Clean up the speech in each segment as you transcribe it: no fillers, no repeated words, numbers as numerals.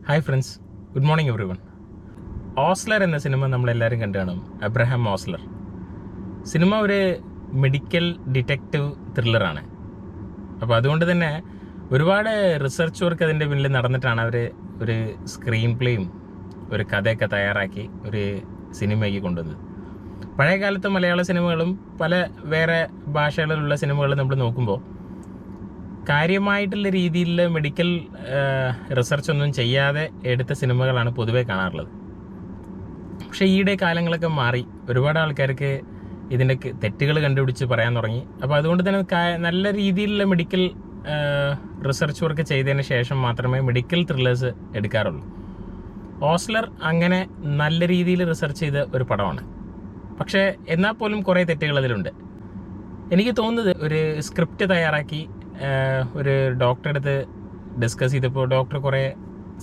Hi friends, good morning everyone. Ozler എന്ന സിനിമ നമ്മളെല്ലാവരും കണ്ടു കാണും. അബ്രഹാം ഓസ്ലർ സിനിമ ഒരു മെഡിക്കൽ ഡിറ്റക്റ്റീവ് ത്രില്ലറാണ്. അപ്പോൾ അതുകൊണ്ട് തന്നെ ഒരുപാട് റിസർച്ച് വർക്ക് അതിൻ്റെ പിന്നിൽ നടന്നിട്ടാണ് അവർ ഒരു സ്ക്രീൻ പ്ലേയും ഒരു കഥയൊക്കെ തയ്യാറാക്കി ഒരു സിനിമയ്ക്ക് കൊണ്ടുവന്നത്. പഴയ കാലത്തെ മലയാള സിനിമകളും പല വേറെ ഭാഷകളിലുള്ള സിനിമകളും നമ്മൾ നോക്കുമ്പോൾ കാര്യമായിട്ടുള്ള രീതിയിൽ മെഡിക്കൽ റിസർച്ച് ഒന്നും ചെയ്യാതെ എടുത്ത സിനിമകളാണ് പൊതുവേ കാണാറുള്ളത്. പക്ഷേ ഈയിടെ കാലങ്ങളൊക്കെ മാറി ഒരുപാട് ആൾക്കാർക്ക് ഇതിൻ്റെ തെറ്റുകൾ കണ്ടുപിടിച്ച് പറയാൻ തുടങ്ങി. അപ്പോൾ അതുകൊണ്ട് തന്നെ നല്ല രീതിയിലുള്ള മെഡിക്കൽ റിസർച്ച് വർക്ക് ചെയ്തതിന് ശേഷം മാത്രമേ മെഡിക്കൽ ത്രില്ലേഴ്സ് എടുക്കാറുള്ളൂ. ഓസ്ലർ അങ്ങനെ നല്ല രീതിയിൽ റിസർച്ച് ചെയ്ത ഒരു പടമാണ്. പക്ഷേ എന്നാൽ പോലും കുറേ തെറ്റുകൾ അതിലുണ്ട്. എനിക്ക് തോന്നുന്നത് ഒരു സ്ക്രിപ്റ്റ് തയ്യാറാക്കി ഒരു ഡോക്ടറെ അടുത്ത് ഡിസ്കസ് ചെയ്തപ്പോൾ ഡോക്ടർ കുറേ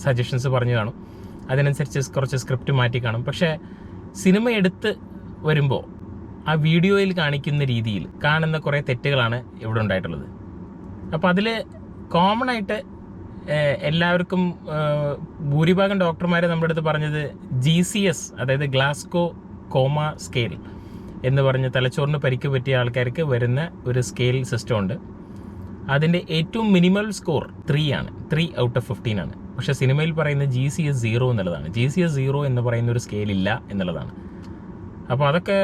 സജഷൻസ് പറഞ്ഞു കാണും. അതിനനുസരിച്ച് കുറച്ച് സ്ക്രിപ്റ്റ് മാറ്റി കാണും. പക്ഷേ സിനിമ എടുത്ത് വരുമ്പോൾ ആ വീഡിയോയിൽ കാണിക്കുന്ന രീതിയിൽ കാണുന്ന കുറേ തെറ്റുകളാണ് ഇവിടെ ഉണ്ടായിട്ടുള്ളത്. അപ്പോൾ അതിൽ കോമൺ ആയിട്ട് എല്ലാവർക്കും ഭൂരിഭാഗം ഡോക്ടർമാർ നമ്മുടെ അടുത്ത് പറഞ്ഞത് GCS, അതായത് ഗ്ലാസ്കോ കോമ സ്കെയിൽ എന്ന് പറഞ്ഞ് തലച്ചോറിന് പരിക്ക് പറ്റിയ ആൾക്കാർക്ക് വരുന്ന ഒരു സ്കെയിൽ സിസ്റ്റം ഉണ്ട്. അതിൻ്റെ ഏറ്റവും മിനിമൽ സ്കോർ 3 ആണ്, 3 ഔട്ട് ഓഫ് 15 ആണ്. പക്ഷേ സിനിമയിൽ പറയുന്നത് GCS 0 എന്നുള്ളതാണ്. GCS 0 എന്ന് പറയുന്ന ഒരു സ്കെയിൽ ഇല്ല എന്നുള്ളതാണ്. അപ്പോൾ അതൊക്കെ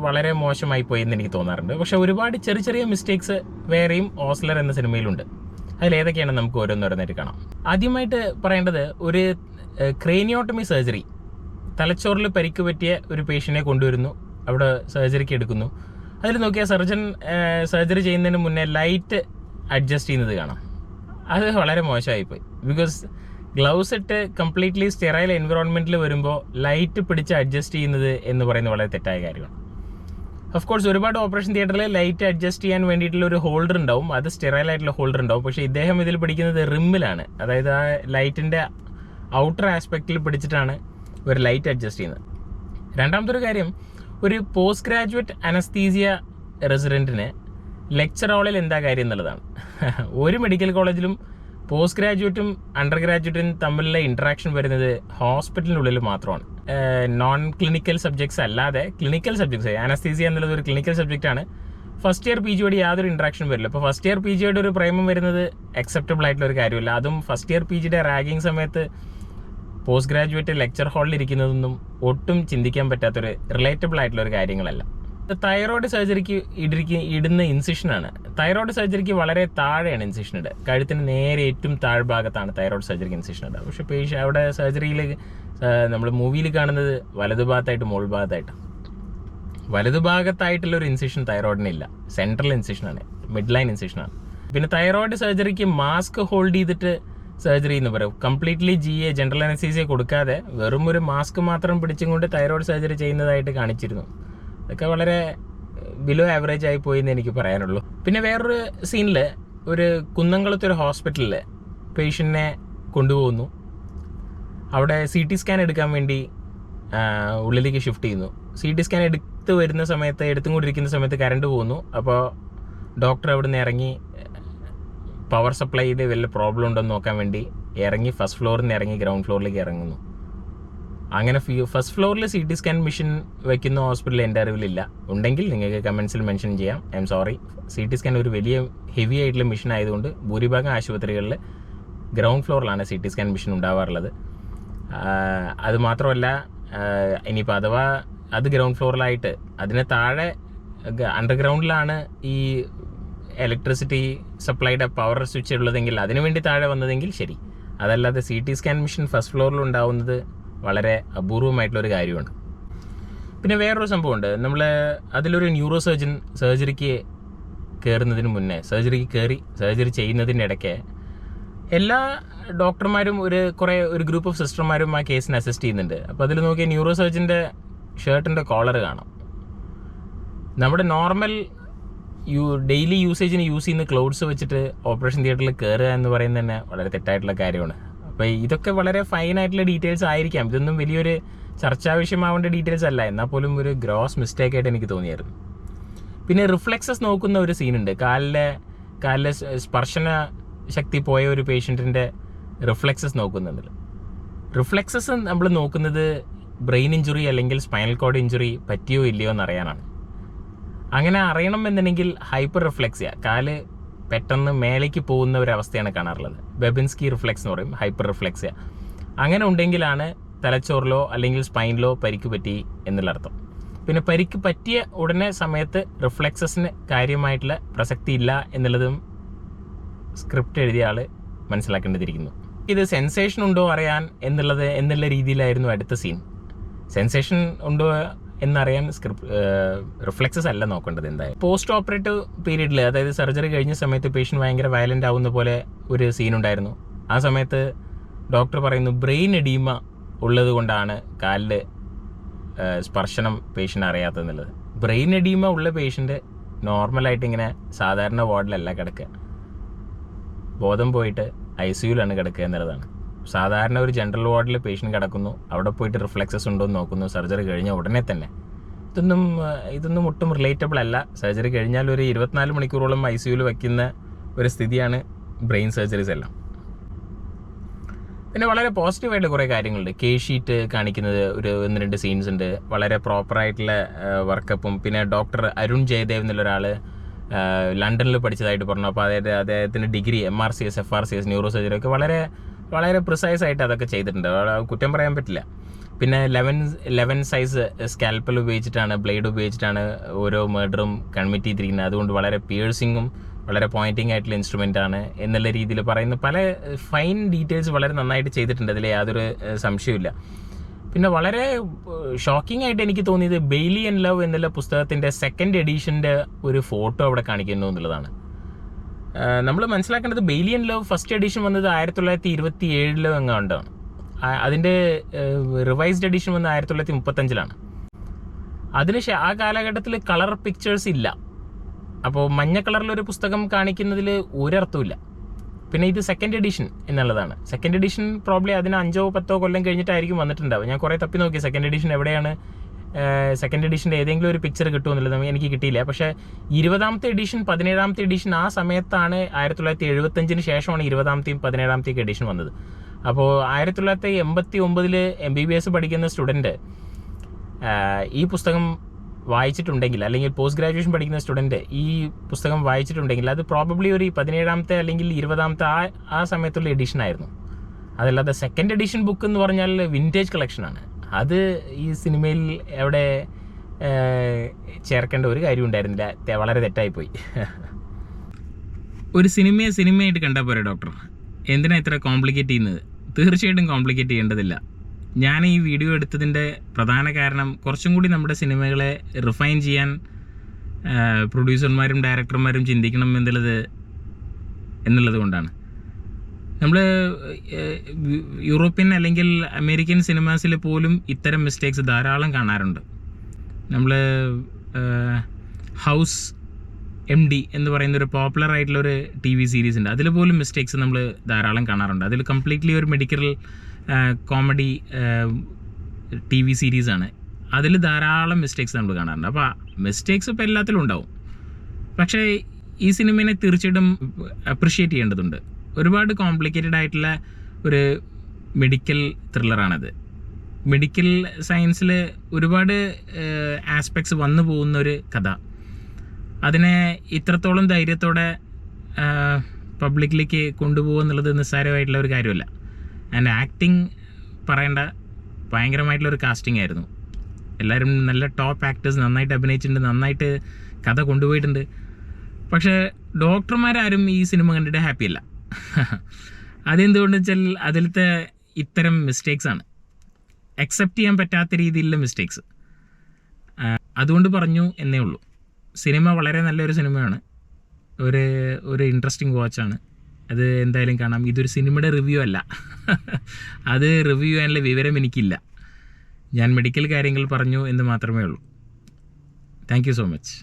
വളരെ മോശമായി പോയി എന്ന് എനിക്ക് തോന്നാറുണ്ട്. പക്ഷേ ഒരുപാട് ചെറിയ ചെറിയ മിസ്റ്റേക്സ് വേറെയും ഓസ്ലർ എന്ന സിനിമയിലുണ്ട്. അതിലേതൊക്കെയാണ് നമുക്ക് ഓരോന്നോരോന്നായിട്ട് കാണാം. ആദ്യമായിട്ട് പറയേണ്ടത് ഒരു ക്രേനിയോട്ടമി സർജറി, തലച്ചോറിൽ പരിക്ക് പറ്റിയ ഒരു പേഷ്യൻറ്റിനെ കൊണ്ടുവരുന്നു, അവിടെ സർജറിക്ക് എടുക്കുന്നു. അതിൽ നോക്കിയാൽ സർജൻ സർജറി ചെയ്യുന്നതിന് മുന്നേ ലൈറ്റ് അഡ്ജസ്റ്റ് ചെയ്യുന്നത് കാണാം. അത് വളരെ മോശമായിപ്പോയി. ബിക്കോസ് ഗ്ലൗസ് ഇട്ട് കംപ്ലീറ്റ്ലി സ്റ്റെറൈൽ എൻവിറോൺമെൻറ്റിൽ വരുമ്പോൾ ലൈറ്റ് പിടിച്ച് അഡ്ജസ്റ്റ് ചെയ്യുന്നത് എന്ന് പറയുന്നത് വളരെ തെറ്റായ കാര്യമാണ്. ഓഫ് കോഴ്സ് ഒരുപാട് ഓപ്പറേഷൻ തിയേറ്ററിൽ ലൈറ്റ് അഡ്ജസ്റ്റ് ചെയ്യാൻ വേണ്ടിയിട്ടുള്ള ഒരു ഹോൾഡർ ഉണ്ടാവും, അത് സ്റ്റെറൈൽ ആയിട്ടുള്ള ഹോൾഡർ ഉണ്ടാവും. പക്ഷേ ഇദ്ദേഹം ഇതിൽ പിടിക്കുന്നത് റിമ്മിലാണ്, അതായത് ആ ലൈറ്റിൻ്റെ ഔട്ടർ ആസ്പെക്റ്റിൽ പിടിച്ചിട്ടാണ് ഒരു ലൈറ്റ് അഡ്ജസ്റ്റ് ചെയ്യുന്നത്. രണ്ടാമത്തെ ഒരു കാര്യം, ഒരു പോസ്റ്റ് ഗ്രാജുവേറ്റ് അനസ്തീസിയ റെസിഡൻറ്റിന് ലെക്ചർ ഹാളിൽ എന്താ കാര്യം എന്നുള്ളതാണ്. ഒരു മെഡിക്കൽ കോളേജിലും പോസ്റ്റ് ഗ്രാജുവേറ്റും അണ്ടർ ഗ്രാജുവേറ്റും തമ്മിലുള്ള ഇൻട്രാക്ഷൻ വരുന്നത് ഹോസ്പിറ്റലിനുള്ളിൽ മാത്രമാണ്. നോൺ ക്ലിനിക്കൽ സബ്ജക്ട്സ് അല്ലാതെ ക്ലിനിക്കൽ സബ്ജക്ട്സ്, അനസ്തീസിയ എന്നുള്ളത് ഒരു ക്ലിനിക്കൽ സബ്ജക്റ്റാണ്. ഫസ്റ്റ് ഇയർ PGയോട് യാതൊരു ഇൻട്രാക്ഷൻ വരില്ല. അപ്പോൾ ഫസ്റ്റ് ഇയർ PGയുടെ ഒരു പ്രേമം വരുന്നത് അക്സെപ്റ്റബിൾ ആയിട്ടുള്ള ഒരു കാര്യമില്ല. അതും ഫസ്റ്റ് ഇയർ PGയുടെ റാഗിങ് സമയത്ത് പോസ്റ്റ് ഗ്രാജുവേറ്റ് ലെക്ചർ ഹാളിൽ ഇരിക്കുന്നതൊന്നും ഒട്ടും ചിന്തിക്കാൻ പറ്റാത്തൊരു റിലേറ്റബിൾ ആയിട്ടുള്ള ഒരു കാര്യങ്ങളല്ല. തൈറോയ്ഡ് സർജറിക്ക് ഇടുന്ന ഇൻസിഷനാണ്. തൈറോയ്ഡ് സർജറിക്ക് വളരെ താഴെയാണ് ഇൻസിഷൻ ഇടുക. കഴുത്തിന് നേരെ ഏറ്റവും താഴ്ഭാഗത്താണ് തൈറോയ്ഡ് സർജറിക്ക് ഇൻസിഷൻ ഇടുക. പക്ഷേ അവിടെ സർജറിയിൽ നമ്മൾ മൂവിയിൽ കാണുന്നത് വലതുഭാഗത്തായിട്ട് മുകൾ ഭാഗത്തായിട്ട്. വലതുഭാഗത്തായിട്ടുള്ളൊരു ഇൻസിഷൻ തൈറോയിഡിനില്ല, സെൻട്രൽ ഇൻസിഷനാണ്, മിഡ് ലൈൻ ഇൻസിഷനാണ്. പിന്നെ തൈറോയ്ഡ് സർജറിക്ക് മാസ്ക് ഹോൾഡ് ചെയ്തിട്ട് സർജറി എന്ന് പറയും. കംപ്ലീറ്റ്ലി ജനറൽ അനസ്തീസിയ കൊടുക്കാതെ വെറും ഒരു മാസ്ക് മാത്രം പിടിച്ചും കൊണ്ട് തൈറോയ്ഡ് സർജറി ചെയ്യുന്നതായിട്ട് കാണിച്ചിരുന്നു. അതൊക്കെ വളരെ ബിലോ ആവറേജ് ആയി പോയി എന്ന് എനിക്ക് പറയാനുള്ളൂ. പിന്നെ വേറൊരു സീനിൽ ഒരു കുന്നംകുളത്തൊരു ഹോസ്പിറ്റലിൽ പേഷ്യൻറ്റിനെ കൊണ്ടുപോകുന്നു. അവിടെ CT സ്കാൻ എടുക്കാൻ വേണ്ടി ഉള്ളിലേക്ക് ഷിഫ്റ്റ് ചെയ്യുന്നു. CT സ്കാൻ എടുത്തുകൊണ്ടിരിക്കുന്ന സമയത്ത് കറണ്ട് പോകുന്നു. അപ്പോൾ ഡോക്ടർ അവിടെ നിന്ന് ഇറങ്ങി പവർ സപ്ലൈ ചെയ്ത് വല്ല പ്രോബ്ലം ഉണ്ടോ എന്ന് നോക്കാൻ വേണ്ടി ഫസ്റ്റ് ഫ്ലോറിൽ നിന്ന് ഇറങ്ങി ഗ്രൗണ്ട് ഫ്ലോറിലേക്ക് ഇറങ്ങുന്നു. അങ്ങനെ ഫസ്റ്റ് ഫ്ലോറിൽ CT സ്കാൻ മെഷീൻ വയ്ക്കുന്ന ഹോസ്പിറ്റൽ എൻ്റെ അറിവിലില്ല. ഉണ്ടെങ്കിൽ നിങ്ങൾക്ക് കമൻസിൽ മെൻഷൻ ചെയ്യാം. I am sorry. CT scan ഒരു വലിയ ഹെവി ആയിട്ടുള്ള മെഷീൻ ആയതുകൊണ്ട് ഭൂരിഭാഗം ആശുപത്രികളിൽ ഗ്രൗണ്ട് ഫ്ലോറിലാണ് CT സ്കാൻ മെഷീൻ ഉണ്ടാവാറുള്ളത്. അത് മാത്രമല്ല, ഇനിയിപ്പോൾ അഥവാ അത് ഗ്രൗണ്ട് ഫ്ലോറിലായിട്ട് അതിന് താഴെ അണ്ടർഗ്രൗണ്ടിലാണ് ഈ ഇലക്ട്രിസിറ്റി സപ്ലൈയുടെ പവർ സ്വിച്ച് ഉള്ളതെങ്കിൽ അതിനു വേണ്ടി താഴെ വന്നതെങ്കിൽ ശരി. അതല്ലാതെ CT സ്കാൻ മെഷീൻ ഫസ്റ്റ് ഫ്ലോറിൽ ഉണ്ടാവുന്നത് വളരെ അപൂർവമായിട്ടുള്ളൊരു കാര്യമാണ്. പിന്നെ വേറൊരു സംഭവമുണ്ട്. അതിലൊരു ന്യൂറോ സർജൻ സർജറിക്ക് കയറുന്നതിന് മുന്നേ സർജറി ചെയ്യുന്നതിൻ്റെ ഇടയ്ക്ക് എല്ലാ ഡോക്ടർമാരും ഒരു ഗ്രൂപ്പ് ഓഫ് സിസ്റ്റർമാരും ആ കേസിന് അസിസ്റ്റ് ചെയ്യുന്നുണ്ട്. അപ്പോൾ അതിൽ നോക്കിയാൽ ന്യൂറോ സർജൻ്റെ ഷർട്ടിൻ്റെ കോളർ കാണാം. നമ്മുടെ നോർമൽ ഡെയിലി യൂസേജിന് യൂസ് ചെയ്യുന്ന ക്ലോത്ത്സ് വെച്ചിട്ട് ഓപ്പറേഷൻ തിയേറ്ററിൽ കയറുക എന്ന് പറയുന്നത് തന്നെ വളരെ തെറ്റായിട്ടുള്ള കാര്യമാണ്. അപ്പോൾ ഇതൊക്കെ വളരെ ഫൈനായിട്ടുള്ള ഡീറ്റെയിൽസ് ആയിരിക്കാം. ഇതൊന്നും വലിയൊരു ചർച്ചാ വിഷയമാവേണ്ട ഡീറ്റെയിൽസ് അല്ല. എന്നാൽ പോലും ഒരു ഗ്രോസ് മിസ്റ്റേക്ക് ആയിട്ട് എനിക്ക് തോന്നിയായിരുന്നു. പിന്നെ റിഫ്ലെക്സസ് നോക്കുന്ന ഒരു സീനുണ്ട്. കാലിലെ സ്പർശന ശക്തി പോയ ഒരു പേഷ്യൻറ്റിൻ്റെ റിഫ്ലെക്സസ് നോക്കുന്നുണ്ട്. റിഫ്ലെക്സസ് നമ്മൾ നോക്കുന്നത് ബ്രെയിൻ ഇഞ്ചുറി അല്ലെങ്കിൽ സ്പൈനൽ കോഡ് ഇഞ്ചുറി പറ്റിയോ ഇല്ലയോ എന്നറിയാനാണ്. അങ്ങനെ അറിയണമെന്നുണ്ടെങ്കിൽ ഹൈപ്പർ റിഫ്ലെക്സിയ, കാല് പെട്ടെന്ന് മേലേക്ക് പോകുന്ന ഒരവസ്ഥയാണ് കാണാറുള്ളത്. ബെബിൻസ്കി റിഫ്ലെക്സ് എന്ന് പറയും, ഹൈപ്പർ റിഫ്ലെക്സിയ. അങ്ങനെ ഉണ്ടെങ്കിലാണ് തലച്ചോറിലോ അല്ലെങ്കിൽ സ്പൈനിലോ പരിക്ക് പറ്റി എന്നുള്ള അർത്ഥം. പിന്നെ പരിക്ക് പറ്റിയ ഉടനെ സമയത്ത് റിഫ്ലെക്സസിന് കാര്യമായിട്ടുള്ള പ്രസക്തി ഇല്ല എന്നുള്ളതും സ്ക്രിപ്റ്റ് എഴുതിയ ആൾ മനസ്സിലാക്കേണ്ടിയിരിക്കുന്നു. ഇത് സെൻസേഷൻ ഉണ്ടോ അറിയാൻ എന്നുള്ള രീതിയിലായിരുന്നു അടുത്ത സീൻ. സെൻസേഷൻ ഉണ്ടോ എന്നറിയാൻ റിഫ്ലെക്സസ് അല്ല നോക്കേണ്ടത്. എന്തായാലും പോസ്റ്റ് ഓപ്പറേറ്റീവ് പീരീഡിൽ, അതായത് സർജറി കഴിഞ്ഞ സമയത്ത് പേഷ്യൻ്റ് ഭയങ്കര വയലൻ്റ് ആവുന്ന പോലെ ഒരു സീൻ ഉണ്ടായിരുന്നു. ആ സമയത്ത് ഡോക്ടർ പറയുന്നു ബ്രെയിൻ എഡീമ ഉള്ളത് കൊണ്ടാണ് കാലിൽ സ്പർശനം പേഷ്യൻ്റ് അറിയാത്തതെന്നുള്ളത്. ബ്രെയിൻ എഡീമ ഉള്ള പേഷ്യൻ്റ് നോർമലായിട്ട് ഇങ്ങനെ സാധാരണ വാർഡിലല്ല കിടക്കുക, ബോധം പോയിട്ട് ICUലാണ് കിടക്കുക എന്നുള്ളതാണ്. സാധാരണ ഒരു ജനറൽ വാർഡിൽ പേഷ്യൻ്റ് കിടക്കുന്നു, അവിടെ പോയിട്ട് റിഫ്ലെക്സസ് ഉണ്ടോ എന്ന് നോക്കുന്നു സർജറി കഴിഞ്ഞ ഉടനെ തന്നെ. ഇതൊന്നും ഒട്ടും റിലേറ്റബിൾ അല്ല. സർജറി കഴിഞ്ഞാൽ ഒരു 24 മണിക്കൂറോളം ICUയിൽ വയ്ക്കുന്ന ഒരു സ്ഥിതിയാണ് ബ്രെയിൻ സർജറീസ് എല്ലാം. പിന്നെ വളരെ പോസിറ്റീവായിട്ട് കുറേ കാര്യങ്ങളുണ്ട്. ഷീറ്റ് കാണിക്കുന്നത് ഒരു 1-2 സീൻസ് ഉണ്ട്. വളരെ പ്രോപ്പറായിട്ടുള്ള വർക്കപ്പും. പിന്നെ ഡോക്ടർ അരുൺ ജയദേവ് എന്നുള്ള ഒരാൾ ലണ്ടനിൽ പഠിച്ചതായിട്ട് പറഞ്ഞു. അപ്പോൾ അദ്ദേഹത്തിന് degree MRCS FRCS neuro surgery ഒക്കെ വളരെ വളരെ പ്രിസൈസ് ആയിട്ട് അതൊക്കെ ചെയ്തിട്ടുണ്ട്, കുറ്റം പറയാൻ പറ്റില്ല. പിന്നെ 11 സൈസ് സ്കാൽപ്പൽ ഉപയോഗിച്ചിട്ടാണ്, ബ്ലേഡ് ഉപയോഗിച്ചിട്ടാണ് ഓരോ മർഡറും കമ്മിറ്റ് ചെയ്തിരിക്കുന്നത്. അതുകൊണ്ട് വളരെ പിയേഴ്സിങ്ങും വളരെ പോയിൻറ്റിങ് ആയിട്ടുള്ള ഇൻസ്ട്രുമെൻ്റ് ആണ് എന്നുള്ള രീതിയിൽ പറയുന്ന പല ഫൈൻ ഡീറ്റെയിൽസ് വളരെ നന്നായിട്ട് ചെയ്തിട്ടുണ്ട്. അതിൽ യാതൊരു സംശയമില്ല. പിന്നെ വളരെ ഷോക്കിംഗ് ആയിട്ട് എനിക്ക് തോന്നിയത് ബെയ്ലി ആൻഡ് ലവ് എന്നുള്ള പുസ്തകത്തിൻ്റെ 2nd എഡിഷൻ്റെ ഒരു ഫോട്ടോ അവിടെ കാണിക്കുന്നു എന്നുള്ളതാണ്. നമ്മൾ മനസ്സിലാക്കേണ്ടത് Bailey and love 1st edition വന്നത് 1927 എങ്ങാണ്ടാണ്. അതിൻ്റെ റിവൈസ്ഡ് എഡിഷൻ വന്നത് 1935. ആ കാലഘട്ടത്തിൽ കളർ പിക്ചേഴ്സ് ഇല്ല. അപ്പോൾ മഞ്ഞ കളറിലൊരു പുസ്തകം കാണിക്കുന്നതിൽ ഒരർത്ഥമില്ല. പിന്നെ ഇത് 2nd എഡിഷൻ എന്നുള്ളതാണ്. 2nd എഡിഷൻ പ്രോബ്ലി അതിന് 5-10 കൊല്ലം കഴിഞ്ഞിട്ടായിരിക്കും വന്നിട്ടുണ്ടാവും. ഞാൻ കുറേ തപ്പി നോക്കി 2nd എഡിഷൻ എവിടെയാണ്, 2nd എഡിഷൻ്റെ ഏതെങ്കിലും ഒരു പിക്ചർ കിട്ടുമെന്നുള്ളത് എനിക്ക് കിട്ടിയില്ല. പക്ഷേ 20ാമത്തെ എഡിഷൻ 17ാമത്തെ എഡിഷൻ ആ സമയത്താണ് 1975 ശേഷമാണ് 20ാമത്തെയും 17ാമത്തെയും എഡിഷൻ വന്നത്. അപ്പോൾ 1989 MBBS പഠിക്കുന്ന സ്റ്റുഡൻറ്റ് ഈ പുസ്തകം വായിച്ചിട്ടുണ്ടെങ്കിൽ, അല്ലെങ്കിൽ പോസ്റ്റ് ഗ്രാജുവേഷൻ പഠിക്കുന്ന സ്റ്റുഡൻറ്റ് ഈ പുസ്തകം വായിച്ചിട്ടുണ്ടെങ്കിൽ അത് പ്രോബബ്ലി ഒരു 17ാമത്തെ അല്ലെങ്കിൽ 20ാമത്തെ ആ സമയത്തുള്ള എഡിഷൻ ആയിരുന്നു. അതല്ലാതെ 2nd എഡിഷൻ ബുക്ക് എന്ന് പറഞ്ഞാൽ വിൻറ്റേജ് കളക്ഷനാണ്. അത് ഈ സിനിമയിൽ എവിടെ ചേർക്കേണ്ട ഒരു കാര്യം ഉണ്ടായിരുന്നില്ല. വളരെ തെറ്റായിപ്പോയി. ഒരു സിനിമയായിട്ട് കണ്ടാൽ പോരെ ഡോക്ടർ, എന്തിനാ ഇത്ര കോംപ്ലിക്കേറ്റ് ചെയ്യുന്നത്? തീർച്ചയായിട്ടും കോംപ്ലിക്കേറ്റ് ചെയ്യേണ്ടതില്ല. ഞാൻ ഈ വീഡിയോ എടുത്തതിൻ്റെ പ്രധാന കാരണം കുറച്ചും കൂടി നമ്മുടെ സിനിമകളെ റിഫൈൻ ചെയ്യാൻ പ്രൊഡ്യൂസർമാരും ഡയറക്ടർമാരും ചിന്തിക്കണം എന്നുള്ളത് കൊണ്ടാണ്. നമ്മൾ യൂറോപ്യൻ അല്ലെങ്കിൽ അമേരിക്കൻ സിനിമാസിൽ പോലും ഇത്തരം മിസ്റ്റേക്സ് ധാരാളം കാണാറുണ്ട്. നമ്മൾ ഹൗസ് MD എന്ന് പറയുന്നൊരു പോപ്പുലർ ആയിട്ടുള്ളൊരു TV സീരീസ് ഉണ്ട്. അതിൽ പോലും മിസ്റ്റേക്സ് നമ്മൾ ധാരാളം കാണാറുണ്ട്. അതിൽ കംപ്ലീറ്റ്ലി ഒരു മെഡിക്കൽ കോമഡി TV സീരീസാണ്. അതിൽ ധാരാളം മിസ്റ്റേക്സ് നമ്മൾ കാണാറുണ്ട്. അപ്പോൾ മിസ്റ്റേക്സ് ഇപ്പോൾ എല്ലാത്തിലും ഉണ്ടാവും. പക്ഷേ ഈ സിനിമയെ തീർച്ചയായിട്ടും അപ്രിഷ്യേറ്റ് ചെയ്യേണ്ടതുണ്ട്. ഒരുപാട് കോംപ്ലിക്കേറ്റഡ് ആയിട്ടുള്ള ഒരു മെഡിക്കൽ ത്രില്ലറാണത്. മെഡിക്കൽ സയൻസിൽ ഒരുപാട് ആസ്പെക്ട്സ് വന്നു പോകുന്ന ഒരു കഥ. അതിനെ ഇത്രത്തോളം ധൈര്യത്തോടെ പബ്ലിക്കിലേക്ക് കൊണ്ടുപോകുക എന്നുള്ളത് നിസ്സാരമായിട്ടുള്ള ഒരു കാര്യമല്ല. ആൻഡ് ആക്ടിങ് പറയേണ്ട, ഭയങ്കരമായിട്ടുള്ളൊരു കാസ്റ്റിംഗ് ആയിരുന്നു. എല്ലാവരും നല്ല ടോപ്പ് ആക്ടേഴ്സ് നന്നായിട്ട് അഭിനയിച്ചിട്ടുണ്ട്, നന്നായിട്ട് കഥ കൊണ്ടുപോയിട്ടുണ്ട്. പക്ഷേ ഡോക്ടർമാരാരും ഈ സിനിമ കണ്ടിട്ട് ഹാപ്പിയല്ല. അതെന്തുകൊണ്ട് വെച്ചാൽ അതിലത്തെ ഇത്തരം മിസ്റ്റേക്സ് ആണ്, അക്സെപ്റ്റ് ചെയ്യാൻ പറ്റാത്ത രീതിയിലുള്ള മിസ്റ്റേക്സ്. അതുകൊണ്ട് പറഞ്ഞു എന്നേ ഉള്ളൂ. സിനിമ വളരെ നല്ലൊരു സിനിമയാണ്, ഒരു ഇൻട്രസ്റ്റിംഗ് വാച്ചാണ്. അത് എന്തായാലും കാണാം. ഇതൊരു സിനിമയുടെ റിവ്യൂ അല്ല. അത് റിവ്യൂ ചെയ്യാനുള്ള വിവരം എനിക്കില്ല. ഞാൻ മെഡിക്കൽ കാര്യങ്ങൾ പറഞ്ഞു എന്ന് മാത്രമേ ഉള്ളൂ. Thank you so much.